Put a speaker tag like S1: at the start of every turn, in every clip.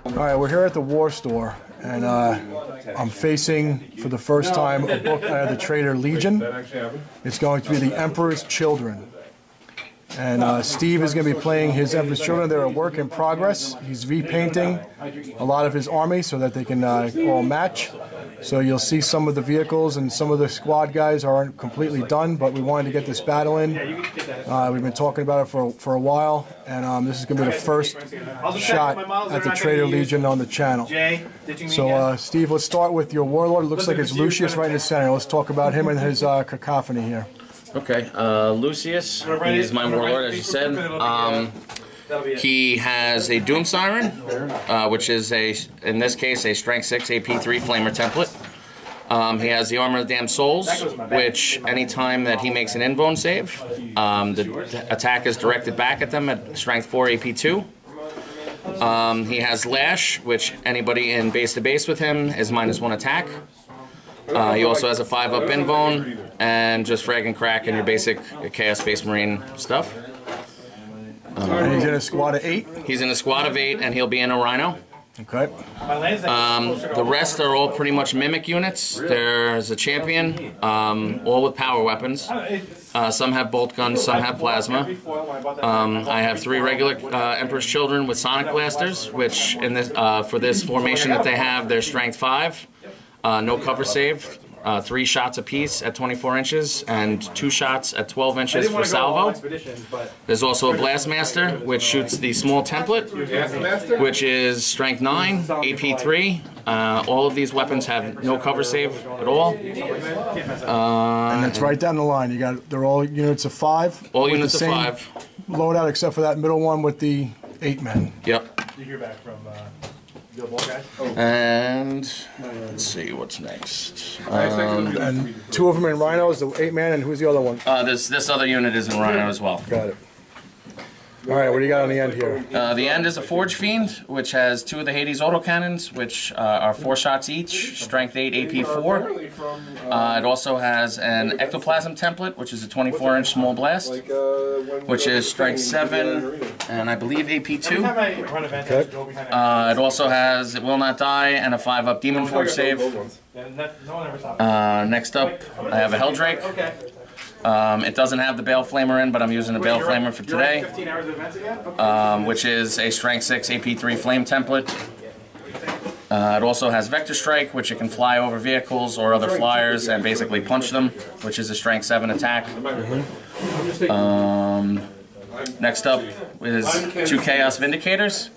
S1: All right, we're here at the War Store, and I'm facing, for the first time, a book out of the Traitor Legion. It's going to be The Emperor's Children. And Steve is going to be playing his Emperor's Children. They're a work in progress. He's repainting a lot of his army so that they can all match. So you'll see some of the vehicles and some of the squad guys aren't completely done, but we wanted to get this battle in. We've been talking about it for a while, and this is going to be the first shot at the Traitor Legion on the channel. So Steve, let's start with your warlord. It looks like it's Lucius right in the center. Let's talk about him and his cacophony here.
S2: Okay, Lucius, he's my warlord, as you said. He has a Doom Siren, which is, in this case, a Strength 6 AP3 Flamer template. He has the Armor of the Damned Souls, which anytime that he makes an invuln save, the attack is directed back at them at Strength 4 AP2. He has Lash, which anybody in base-to-base with him is -1 attack. He also has a 5-up invuln, and just frag and crack in your basic Chaos Space Marine stuff.
S1: And he's in a squad of 8?
S2: He's in a squad of 8, and he'll be in a Rhino.
S1: Okay.
S2: The rest are all pretty much Mimic units. There's a champion, all with power weapons. Some have bolt guns, some have plasma. I have 3 regular Emperor's Children with Sonic Blasters, which in this, for this formation that they have, they're Strength 5. No cover save, 3 shots apiece at 24 inches, and 2 shots at 12 inches for salvo. There's also a Blastmaster, which shoots the small template, which is Strength 9, AP3. All of these weapons have no cover save at all.
S1: And that's right down the line. You got, they're all units of 5.
S2: All units of 5.
S1: Loadout, except for that middle one with the 8 men.
S2: Yep.
S3: You hear back from
S2: and let's see what's next.
S1: And 2 of them in Rhinos, the 8 man, and who's the other one?
S2: This other unit is in Rhino as well.
S1: Got it. All right, what do you got on the end here?
S2: The end is a Forge Fiend, which has 2 of the Hades autocannons, which are 4 shots each, Strength 8, AP4. It also has an Ectoplasm template, which is a 24-inch small blast, which is Strength 7, and I believe AP2.
S1: Okay.
S2: It also has It Will Not Die and a 5-up Demon Forge save. Next up, I have a Helldrake. It doesn't have the Bale Flamer in, but I'm using the Bale Flamer for today, which is a Strength 6 AP3 Flame template. It also has Vector Strike, which it can fly over vehicles or other flyers and basically punch them, which is a Strength 7 attack. Next up is 2 Chaos Vindicators,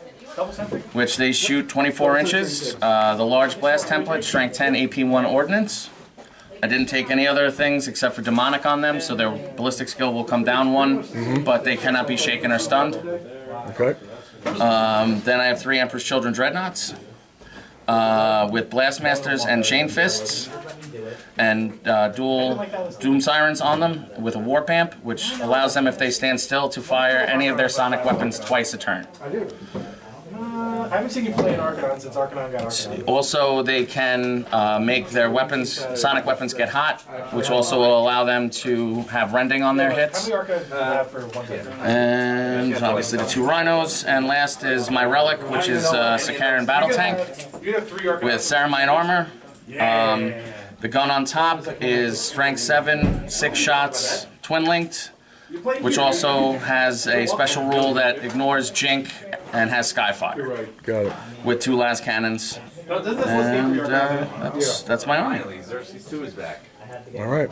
S2: which they shoot 24 inches. The large blast template, Strength 10 AP1 Ordnance. I didn't take any other things except for Demonic on them, so their ballistic skill will come down 1, but they cannot be shaken or stunned.
S1: Okay.
S2: Then I have 3 Emperor's Children Dreadnoughts with Blastmasters and Chain Fists, and dual Doom Sirens on them with a Warp Amp, which allows them, if they stand still, to fire any of their sonic weapons twice a turn.
S3: I haven't seen you play an Arcanon since Arcanon got Arcanon.
S2: Also, they can make their weapons, sonic weapons, get hot, which also will allow them to have rending on their hits.
S3: How many Arcanon have for 1 turn?
S2: And obviously the 2 Rhinos. And last is my Relic, which is a Sicarian Battle Tank with Ceramite armor. The gun on top is Strength 7, 6 shots, twin-linked, which also has a special rule that ignores Jink and has Skyfire.
S1: Got it.
S2: With 2 las cannons. And that's my army.
S1: All right.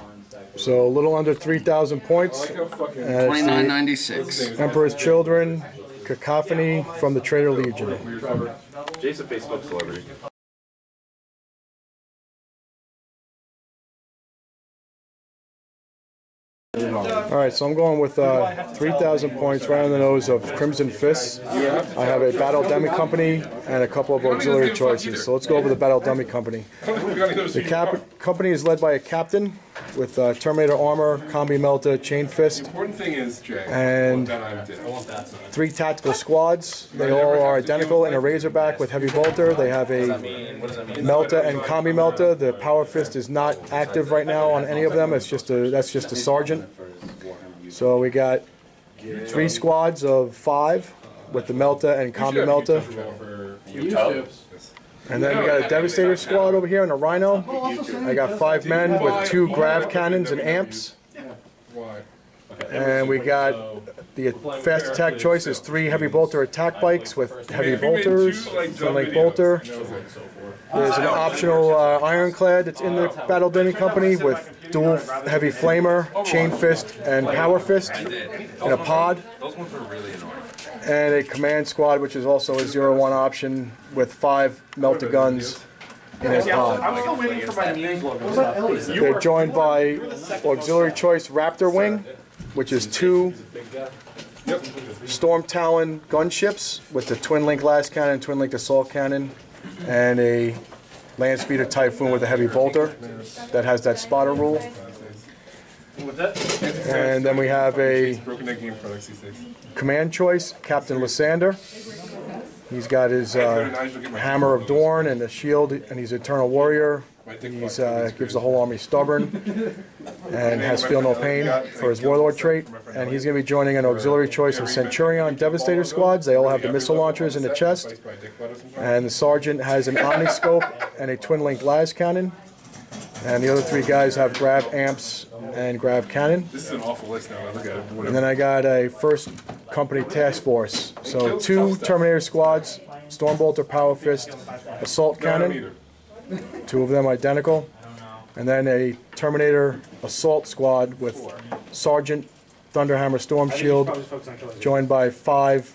S1: So a little under 3,000 points.
S2: 2996.
S1: Emperor's Children, Cacophony from the Traitor Legion.
S4: Jason Facebook celebrity.
S1: Alright, so I'm going with 3,000 points right on the nose of Crimson Fists. I have a Battle Dummy Company and a couple of auxiliary choices. So let's go over the Battle Dummy Company. The company is led by a captain with Terminator Armor, Combi Melta, Chain Fist, and 3 tactical squads. They all are identical in a Razorback with Heavy Bolter. They have a Melta and Combi Melta. The Power Fist is not active right now on any of them. It's just that's just a sergeant. So we got 3 squads of 5 with the Melta and Combi Melta. And then we got a Devastator squad over here and a Rhino. I got 5 men with 2 grav cannons and amps. And we got the fast attack choice is 3 heavy bolter attack bikes with heavy bolters, twin-link bolter. There's an optional ironclad that's in the Battle Bending Company with dual heavy flamer, chain fist, and power fist in a pod. And a command squad, which is also a 0-1 option with 5 melta guns in a pod.
S3: I'm still waiting for my names logo.
S1: They're joined by auxiliary choice Raptor Wing, which is 2 Storm Talon gunships with the twin-link las cannon, twin-link assault cannon, and a land speeder Typhoon with a heavy bolter that has that spotter rule. And then we have a command choice, Captain Lysander. He's got his Hammer of Dorn and a shield, and he's Eternal Warrior. He's gives the whole army stubborn and has Feel No Pain for his Warlord trait. And he's going to be joining an auxiliary choice of Centurion Devastator squads. They all have the missile launchers in the chest. And the Sergeant has an Omniscope and a twin-link las cannon. And the other 3 guys have grav amps and grav cannon.
S5: This is an awful list now. Look at it.
S1: And then I got a 1st Company task force. So 2 Terminator squads, Stormbolter Power Fist, Assault Cannon. 2 of them identical, and then a Terminator Assault Squad with Sergeant, Thunderhammer Storm Shield, joined by 5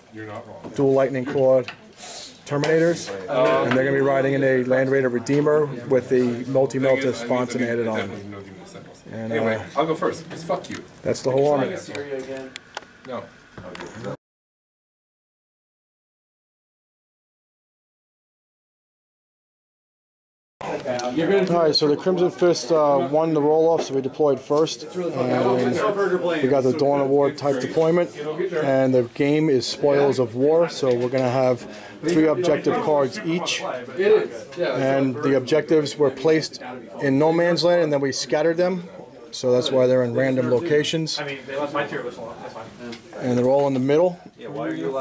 S1: dual Lightning Claw Terminators, and they're going to be riding in a Land Raider Redeemer with the multi-melta sponson added on. And
S5: anyway, I'll go first, because fuck you.
S1: That's the whole army.
S5: No.
S1: Alright, so the Crimson Fist won the roll-off, so we deployed first. And we got the Dawn Award type deployment. And the game is Spoils of War, so we're going to have 3 objective cards each. And the objectives were placed in no man's land, and then we scattered them. So that's why they're in random locations.
S3: I mean, they left my tier list alone. That's fine.
S1: And they're all in the middle.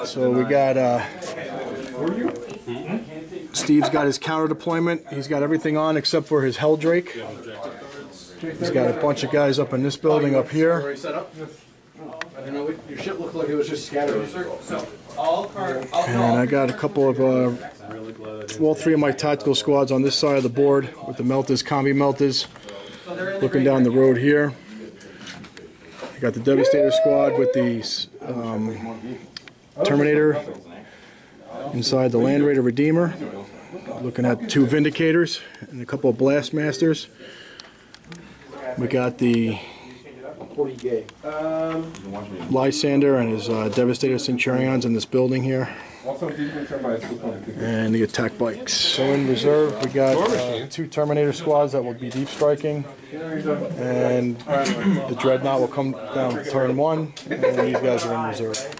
S1: So we got... Steve's got his counter deployment. He's got everything on except for his Helldrake. He's got a bunch of guys up in this building up here.
S6: I don't know, your shit looked like it was just scattered.
S1: And I got a couple of, all 3 of my tactical squads on this side of the board with the Meltas, Combi Meltas, looking down the road here. I got the Devastator squad with the Terminator inside the Land Raider Redeemer, looking at 2 Vindicators and a couple of Blastmasters. We got the Lysander and his Devastator Centurions in this building here, and the attack bikes. So in reserve we got 2 Terminator squads that will be deep striking, and the Dreadnought will come down turn 1, and these guys are in reserve.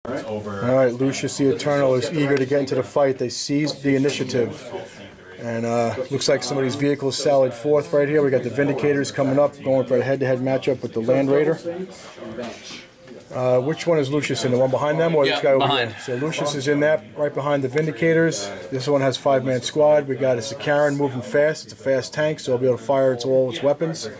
S1: Alright, Lucius the Eternal is eager to get into the fight. They seized the initiative. And looks like somebody's vehicle sallied forth right here. We got the Vindicators coming up, going for a head-to-head matchup with the Land Raider. Which one is Lucius in? The one behind them or this guy over here? So Lucius is in that, right behind the Vindicators. This one has 5-man squad. We got a Sikaran moving fast. It's a fast tank, so it'll be able to fire all its weapons.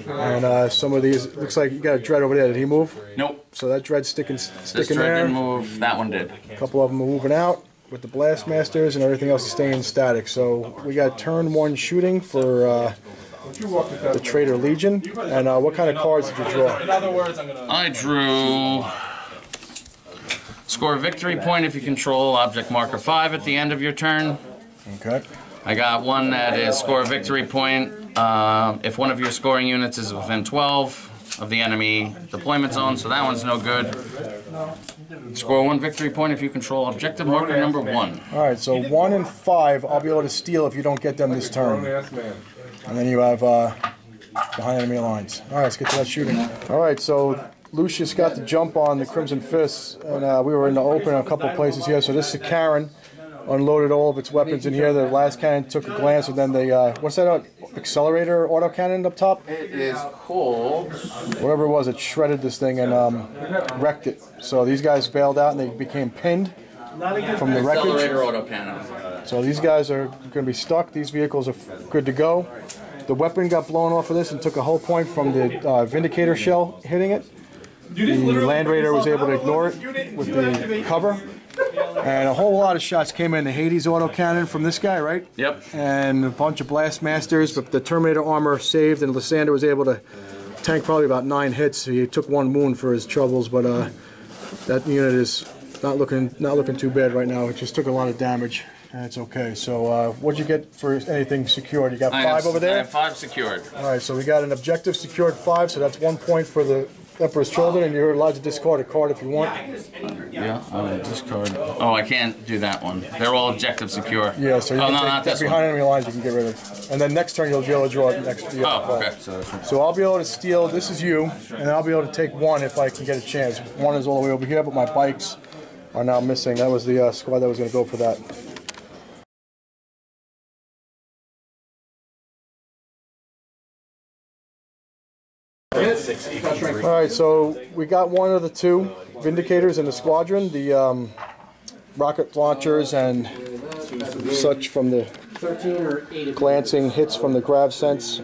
S1: And some of these, looks like you got a Dread over there. Did he move?
S2: Nope.
S1: So that Dread's sticking
S2: This
S1: there.
S2: Dread didn't move. That one did.
S1: A couple of them are moving out with the Blastmasters, and everything else is staying static. So we got turn 1 shooting for the Traitor Legion. And what kind of cards did you draw?
S2: I drew score a victory point if you control object marker 5 at the end of your turn.
S1: Okay.
S2: I got one that is score a victory point if one of your scoring units is within 12 of the enemy deployment zone, so that one's no good. Score 1 victory point if you control objective marker number 1.
S1: Alright, so 1 and 5 I'll be able to steal if you don't get them this turn. And then you have behind enemy lines. Alright, let's get to that shooting. Alright, so Lucius got the jump on the Crimson Fists, and we were in the open in a couple places here. So this is Karen. unloaded all of its weapons in here. The last cannon took a glance, and then the what's that accelerator autocannon up top?
S2: It is called
S1: Whatever it was, it shredded this thing and wrecked it. So these guys bailed out and they became pinned from the wreckage.
S2: accelerator autocannon.
S1: So these guys are going to be stuck. These vehicles are good to go. The weapon got blown off of this and took a whole point from the Vindicator shell hitting it. The Land Raider was able to ignore it with the cover. And a whole lot of shots came in. The Hades autocannon from this guy, right?
S2: Yep.
S1: And a bunch of Blastmasters, but the Terminator armor saved, and Lysander was able to tank probably about 9 hits. He took 1 wound for his troubles, but that unit is not looking too bad right now. It just took a lot of damage, and it's okay. So what'd you get for anything secured? You got 5 over there?
S2: I have 5 secured.
S1: All right, so we got an objective secured 5, so that's 1 point for the Emperor's Children, and you're allowed to discard a card if you want.
S2: Yeah, I'm gonna discard. Oh, I can't do that one. They're all objective secure.
S1: Yeah, so you
S2: oh,
S1: can
S2: no,
S1: take
S2: not this
S1: behind
S2: one.
S1: enemy lines you can get rid of. And then next turn you'll be able to draw it next.
S2: Oh, okay.
S1: So I'll be able to steal, this is you, and I'll be able to take 1 if I can get a chance. 1 is all the way over here, but my bikes are now missing. That was the squad that was going to go for that. Alright, so we got 1 of the 2 Vindicators in the squadron, the rocket launchers and such from the glancing hits from the grav sense.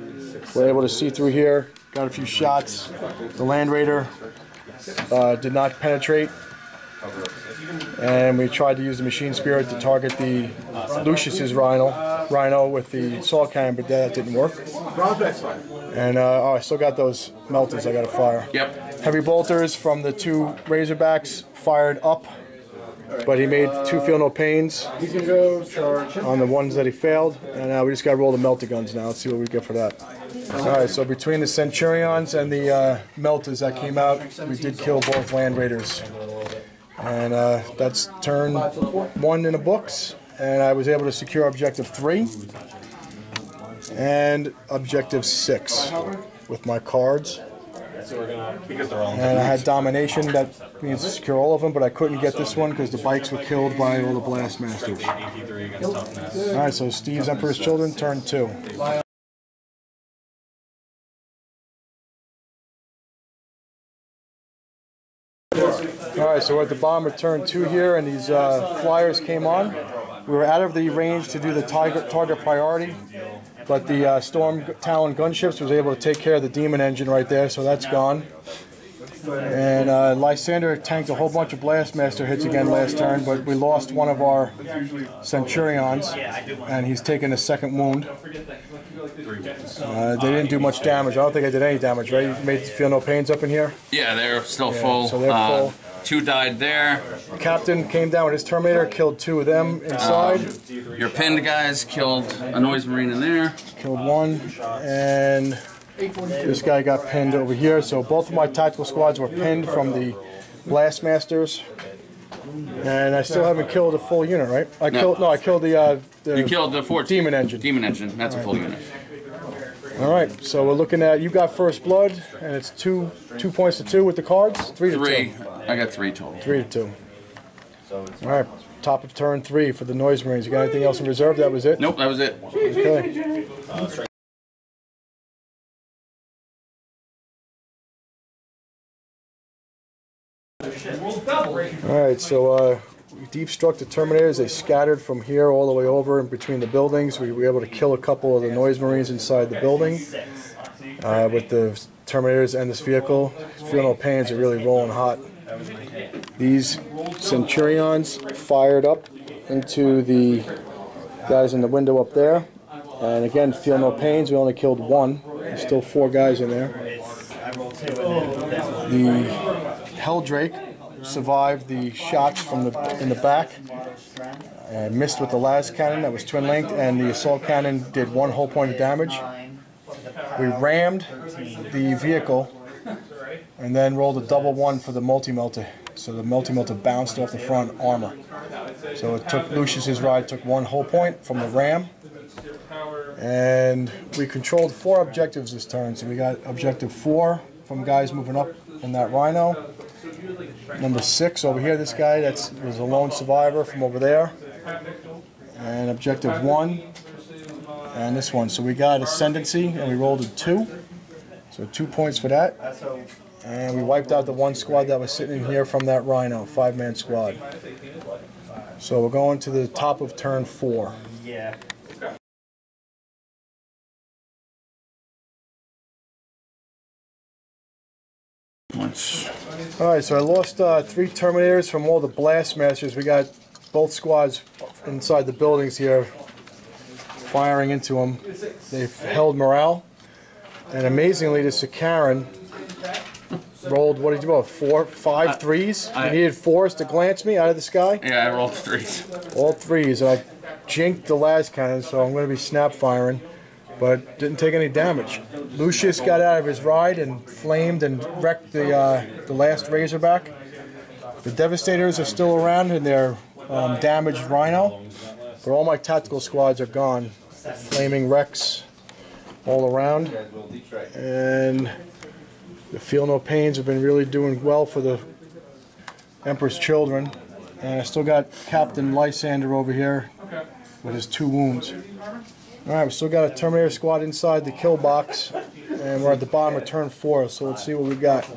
S1: We're able to see through here, got a few shots. The Land Raider did not penetrate, and we tried to use the Machine Spirit to target the Lucius's Rhino with the assault cannon, but that didn't work. And I still got those melters I got to fire.
S2: Yep.
S1: Heavy bolters from the 2 Razorbacks fired up, but he made 2 feel no pains on the ones that he failed, and we just got to roll the melter guns now. Let's see what we get for that. All right, so between the Centurions and the melters that came out, we did kill both Land Raiders. And that's turn 1 in the books, and I was able to secure objective 3 and objective 6 with my cards. And I had domination, that means to secure all of them, but I couldn't get this one because the bikes were killed by all the Blastmasters. Alright, so Steve's Emperor's Children, turn 2. Alright, so we're at the bottom of turn 2 here, and these flyers came on. We were out of the range to do the target priority, but the Storm Talon gunships was able to take care of the Demon engine right there, so that's gone. And Lysander tanked a whole bunch of Blastmaster hits again last turn, but we lost one of our Centurions, and he's taken a 2nd wound. They didn't do much damage. I don't think I did any damage, right? You made feel no pains up in here?
S2: Yeah, they're still full.
S1: So they're full.
S2: 2 died there.
S1: Captain came down with his Terminator, killed 2 of them inside.
S2: Your pinned guys killed a Noise Marine in there.
S1: Killed 1, and this guy got pinned over here. So both of my tactical squads were pinned from the Blastmasters. And I still haven't killed a full unit, right? I killed the
S2: You killed the 14.
S1: Demon engine.
S2: Demon engine. That's a full unit.
S1: All right, so we're looking at, you got first blood, and it's 2 points to 2 with the cards. 3 to
S2: 3.
S1: 2.
S2: I got 3 total.
S1: 3 to 2. All right, top of turn 3 for the Noise Marines. You got anything else in reserve? That was it?
S2: Nope, that was it.
S1: Okay. All right, so we deep struck the Terminators. They scattered from here all the way over in between the buildings. We were able to kill a couple of the Noise Marines inside the building with the Terminators and this vehicle. Feel no pains are really rolling hot. These Centurions fired up into the guys in the window up there. And again, feel no pains. We only killed 1. There's still 4 guys in there. The Helldrake survived the shots from in the back and missed with the last cannon that was twin linked, and the assault cannon did 1 whole point of damage. We rammed the vehicle and then rolled a double 1 for the multi-melter, so the multi-melter bounced off the front armor. So it took Lucius's ride took 1 whole point from the ram, and we controlled 4 objectives this turn. So we got objective 4 from guys moving up in that Rhino. Number 6 over here, this guy was a lone survivor from over there. and objective 1, and this one. So we got ascendancy, and we rolled a 2. So 2 points for that. And we wiped out the one squad that was sitting in here from that Rhino, 5-man squad. So we're going to the top of turn 4.
S3: Yeah.
S1: Alright, so I lost 3 Terminators from all the Blast Masters. We got both squads inside the buildings here firing into them. They've held morale. And amazingly, the Sakaran rolled, what did you roll, 5 threes? You needed 4s to glance me out of the sky?
S2: Yeah, I rolled 3s.
S1: All 3s, and I jinked the las cannon, so I'm going to be snap firing, but didn't take any damage. Lucius got out of his ride and flamed and wrecked the last Razorback. The Devastators are still around in their damaged Rhino, but all my tactical squads are gone. Flaming wrecks all around, and the Feel No Pains have been really doing well for the Emperor's Children. And I still got Captain Lysander over here with his 2 wounds. Alright, we still got a Terminator squad inside the kill box, and we're at the bottom of turn 4, so let's see what we got.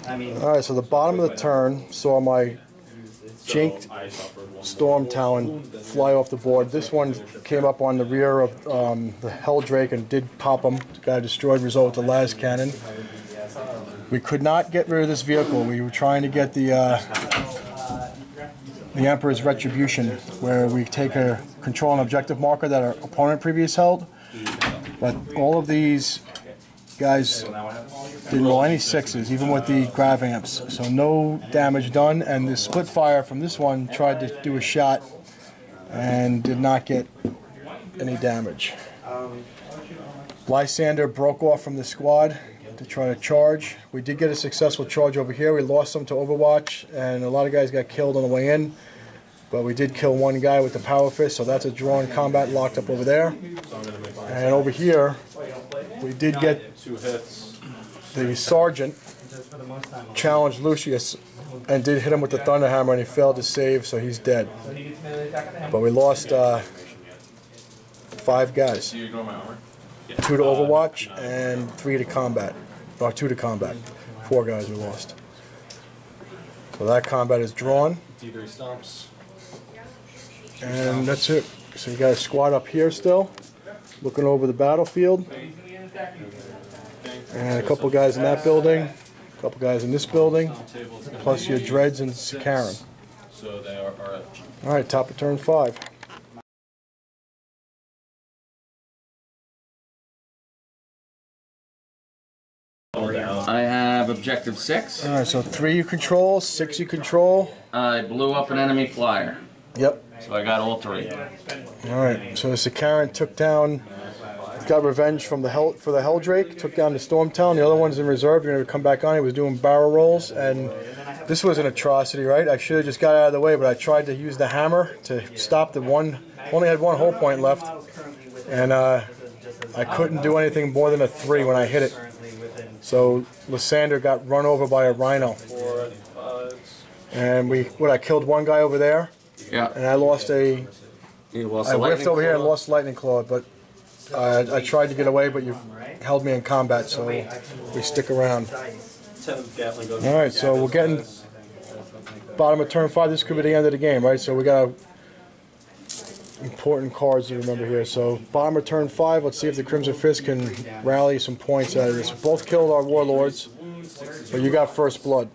S1: Alright, so the bottom of the turn saw my jinked Storm Talon fly off the board. This one came up on the rear of the Helldrake and did pop him. Got a destroyed result with the las cannon. We could not get rid of this vehicle. We were trying to get the Emperor's Retribution, where we take a control and objective marker that our opponent previously held. But all of these guys didn't roll any 6s, even with the grav amps. So no damage done, and the split fire from this one tried to do a shot and did not get any damage. Lysander broke off from the squad to try to charge. We did get a successful charge over here. We lost some to Overwatch, and a lot of guys got killed on the way in. But we did kill one guy with the Power Fist, so that's a drawn combat locked up over there. And over here, we did get the Sergeant challenged Lucius and did hit him with the Thunder Hammer, and he failed to save, so he's dead. But we lost 5 guys. 2 to Overwatch and 3 to combat. Or 2 to combat. 4 guys we lost. So that combat is drawn. And that's it. So we got a squad up here still, looking over the battlefield. And a couple guys in that building, a couple guys in this building, plus your Dreads and Sakaran. Alright, top of turn 5.
S2: I have objective 6.
S1: Alright, so 3 you control, 6 you control.
S2: I blew up an enemy flyer.
S1: Yep.
S2: So I got all 3.
S1: Alright, so the Sakaran took down, got revenge from the Helldrake, took down the Storm Town. The other one's in reserve, you're going to come back on. He was doing barrel rolls, and this was an atrocity, right? I should have just got out of the way, but I tried to use the hammer to stop the one, only had 1 hull point left, and I couldn't do anything more than a 3 when I hit it. So Lysander got run over by a Rhino. And I killed 1 guy over there.
S2: Yeah.
S1: And I lost I whiffed over here and lost Lightning Claw, but I tried to get away, but you held me in combat, so we stick around. Alright, so we're getting bottom of turn 5. This could be the end of the game, right? So we got important cards to remember here. So bottom of turn 5, let's see if the Crimson Fist can rally some points out of this. We both killed our warlords, but you got first blood.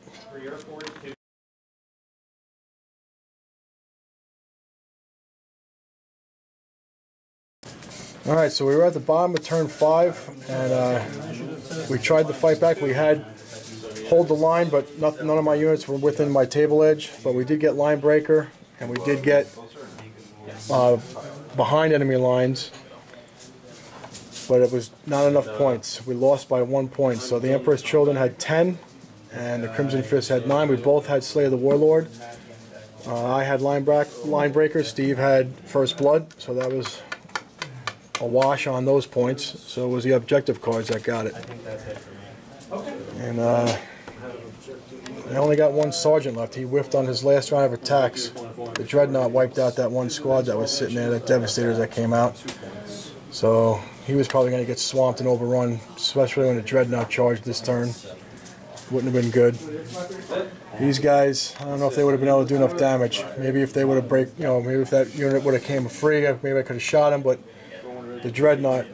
S1: Alright, so we were at the bottom of turn 5, and we tried to fight back. We had hold the line, but none of my units were within my table edge. But we did get line breaker, and we did get behind enemy lines, but it was not enough points. We lost by 1 point. So the Emperor's Children had 10, and the Crimson Fist had 9. We both had Slay of the Warlord. I had line breaker. Steve had first blood, so that was a wash on those points. So it was the objective cards that got it. And They only got one sergeant left. He whiffed on his last round of attacks. The Dreadnought wiped out that one squad that was sitting there, the Devastators that came out. So he was probably going to get swamped and overrun, especially when the Dreadnought charged this turn. Wouldn't have been good. These guys, I don't know if they would have been able to do enough damage. Maybe if they would have maybe if that unit would have came free, maybe I could have shot him, but the Dreadnought,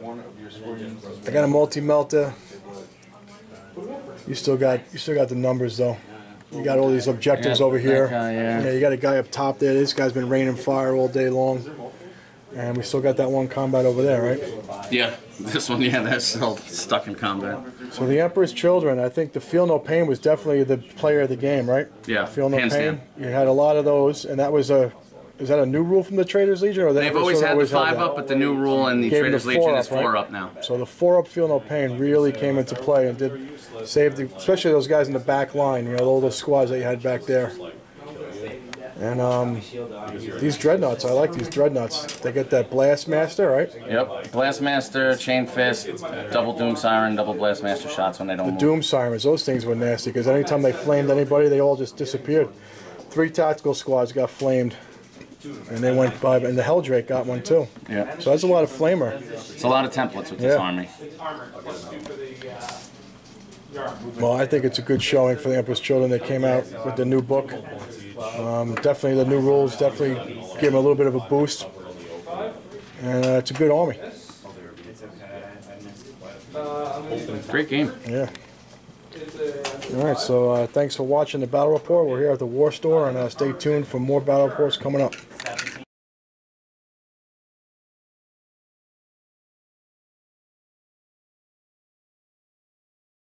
S1: I got a multi-melter. You still got the numbers though. You got all these objectives over here.
S2: Yeah,
S1: you got a guy up top there. This guy's been raining fire all day long. And we still got that one combat over there, right?
S2: Yeah, this one, yeah, that's still stuck in combat.
S1: So the Emperor's Children, I think the Feel No Pain was definitely the player of the game, right?
S2: Yeah,
S1: Feel No
S2: hands
S1: Pain.
S2: down.
S1: You had a lot of those, and that was is that a new rule from the Traitors Legion? Or
S2: They've always had the 5-up, but the new rule in the
S1: Gave
S2: Traitors
S1: the
S2: Legion is
S1: 4-up,
S2: 4-up now.
S1: So the 4-up Feel No Pain really came into play and did save especially those guys in the back line, all those squads that you had back there. And these Dreadnoughts, I like these Dreadnoughts. They get that Blastmaster, right?
S2: Yep, Blastmaster, Chain Fist, double Doom Siren, double Blastmaster shots when they don't move.
S1: Doom Sirens, those things were nasty because anytime they flamed anybody, they all just disappeared. 3 tactical squads got flamed, and they went by, and the Helldrake got one too.
S2: Yeah.
S1: So that's a lot of flamer.
S2: It's a lot of templates with this army.
S1: Well, I think it's a good showing for the Emperor's Children. They came out with the new book. Definitely the new rules definitely gave them a little bit of a boost. And it's a good army.
S2: Great game.
S1: Yeah. All right, so thanks for watching the Battle Report. We're here at the War Store, and stay tuned for more Battle Reports coming up.